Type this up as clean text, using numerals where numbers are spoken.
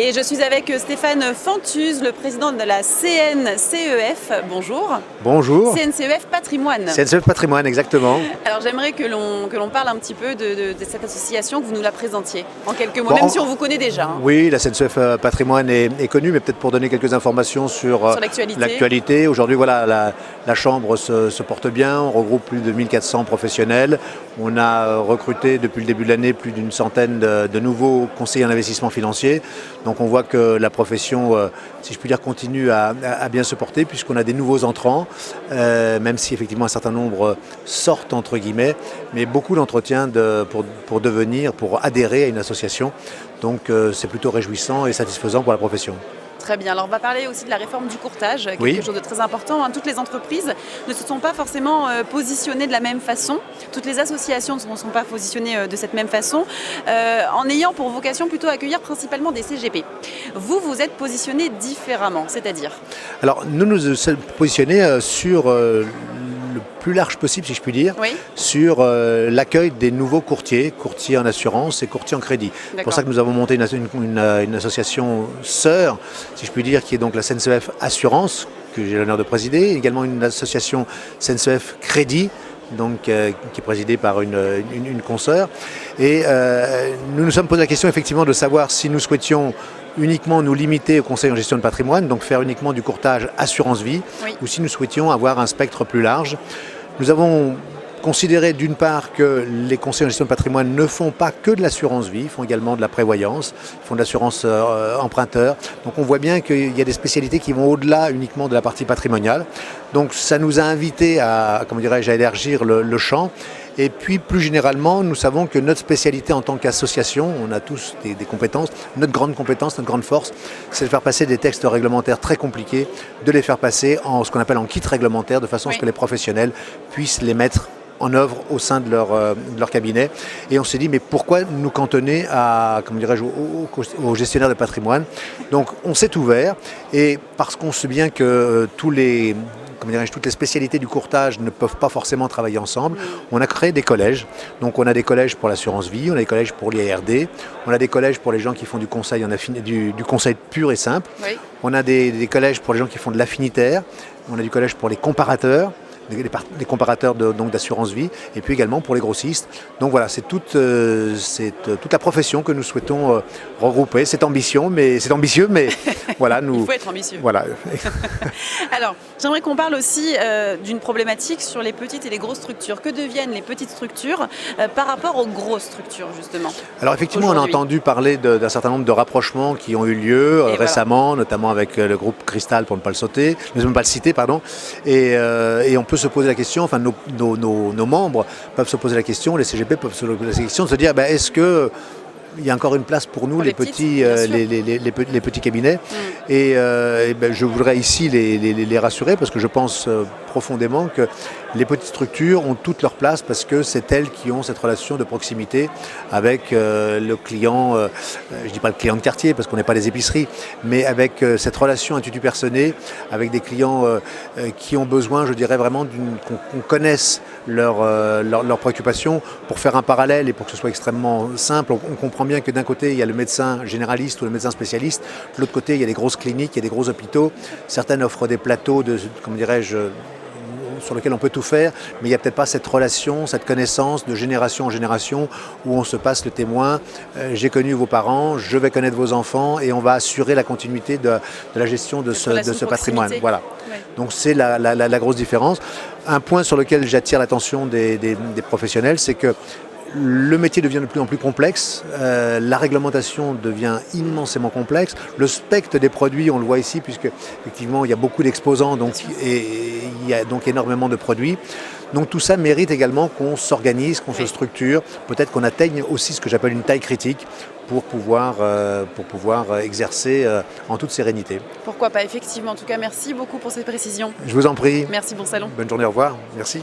Et je suis avec Stéphane Fantuz, le président de la CNCEF. Bonjour. Bonjour. CNCEF Patrimoine. CNCEF Patrimoine, exactement. Alors j'aimerais que l'on parle un petit peu de cette association, que vous nous la présentiez en quelques mots, même si on vous connaît déjà. Hein. Oui, la CNCEF Patrimoine est connue, mais peut-être pour donner quelques informations sur l'actualité. Aujourd'hui, voilà, la Chambre se porte bien, on regroupe plus de 1400 professionnels. On a recruté depuis le début de l'année plus d'une centaine de nouveaux conseillers en investissement financier. Donc on voit que la profession, si je puis dire, continue à bien se porter puisqu'on a des nouveaux entrants, même si effectivement un certain nombre sortent entre guillemets, mais beaucoup d'entretiens pour adhérer à une association. Donc c'est plutôt réjouissant et satisfaisant pour la profession. Très bien. Alors on va parler aussi de la réforme du courtage, quelque chose de très important. Toutes les entreprises ne se sont pas forcément positionnées de la même façon. Toutes les associations ne sont pas positionnées de cette même façon, en ayant pour vocation plutôt accueillir principalement des CGP. Vous, vous êtes positionnés différemment, c'est-à-dire ? Alors nous sommes positionnés sur le plus large possible, si je puis dire, sur l'accueil des nouveaux courtiers en assurance et courtiers en crédit. C'est pour ça que nous avons monté une association sœur, si je puis dire, qui est donc la CNCEF Assurance, que j'ai l'honneur de présider, également une association CNCEF Crédit, donc, qui est présidée par une consoeur. Et nous nous sommes posé la question effectivement de savoir si nous souhaitions uniquement nous limiter au conseil en gestion de patrimoine, donc faire uniquement du courtage assurance-vie, ou si nous souhaitions avoir un spectre plus large. Nous avons considéré d'une part que les conseillers en gestion de patrimoine ne font pas que de l'assurance-vie, ils font également de la prévoyance, ils font de l'assurance emprunteur. Donc on voit bien qu'il y a des spécialités qui vont au-delà uniquement de la partie patrimoniale. Donc ça nous a invités à, à élargir le champ. Et puis plus généralement, nous savons que notre spécialité en tant qu'association, on a tous des compétences, notre grande compétence, notre grande force, c'est de faire passer des textes réglementaires très compliqués, de les faire passer en ce qu'on appelle en kit réglementaire, de façon à ce que les professionnels puissent les mettre en œuvre au sein de leur cabinet. Et on s'est dit, mais pourquoi nous cantonner aux gestionnaires de patrimoine? Donc on s'est ouvert, et parce qu'on sait bien que toutes les spécialités du courtage ne peuvent pas forcément travailler ensemble, on a créé des collèges. Donc on a des collèges pour l'assurance vie, on a des collèges pour l'IARD, on a des collèges pour les gens qui font du conseil du conseil pur et simple, on a des collèges pour les gens qui font de l'affinitaire, on a du collège pour les comparateurs, des comparateurs d'assurance vie, et puis également pour les grossistes. Donc voilà, c'est toute la profession que nous souhaitons regrouper. C'est ambitieux, mais voilà, nous. Il faut être ambitieux. Voilà. Alors, j'aimerais qu'on parle aussi d'une problématique sur les petites et les grosses structures. Que deviennent les petites structures par rapport aux grosses structures, justement? Alors effectivement, on a entendu parler d'un certain nombre de rapprochements qui ont eu lieu récemment, notamment avec le groupe Cristal, pour ne pas le citer, pardon. Et on peut se poser la question, enfin nos membres peuvent se poser la question, les CGP peuvent se poser la question de se dire, est-ce que il y a encore une place pour nous, les petits cabinets. Et je voudrais ici les rassurer, parce que je pense profondément que les petites structures ont toute leur place, parce que c'est elles qui ont cette relation de proximité avec le client, je ne dis pas le client de quartier parce qu'on n'est pas des épiceries, mais avec cette relation intuitu personné, avec des clients qui ont besoin, je dirais vraiment, qu'on connaisse leurs préoccupations. Pour faire un parallèle et pour que ce soit extrêmement simple, on comprend bien que d'un côté il y a le médecin généraliste ou le médecin spécialiste, de l'autre côté il y a des grosses cliniques, il y a des gros hôpitaux, certaines offrent des plateaux sur lequel on peut tout faire, mais il n'y a peut-être pas cette relation, cette connaissance de génération en génération où on se passe le témoin. J'ai connu vos parents, je vais connaître vos enfants, et on va assurer la continuité de la gestion de ce patrimoine. Voilà. Donc c'est la grosse différence. Un point sur lequel j'attire l'attention des professionnels, c'est que le métier devient de plus en plus complexe, la réglementation devient immensément complexe, le spectre des produits, on le voit ici, puisque effectivement il y a beaucoup d'exposants, et il y a donc énormément de produits. Donc tout ça mérite également qu'on s'organise, qu'on se structure, peut-être qu'on atteigne aussi ce que j'appelle une taille critique pour pouvoir exercer en toute sérénité. Pourquoi pas, effectivement. En tout cas, merci beaucoup pour cette précision. Je vous en prie. Merci, bon salon. Bonne journée, au revoir. Merci.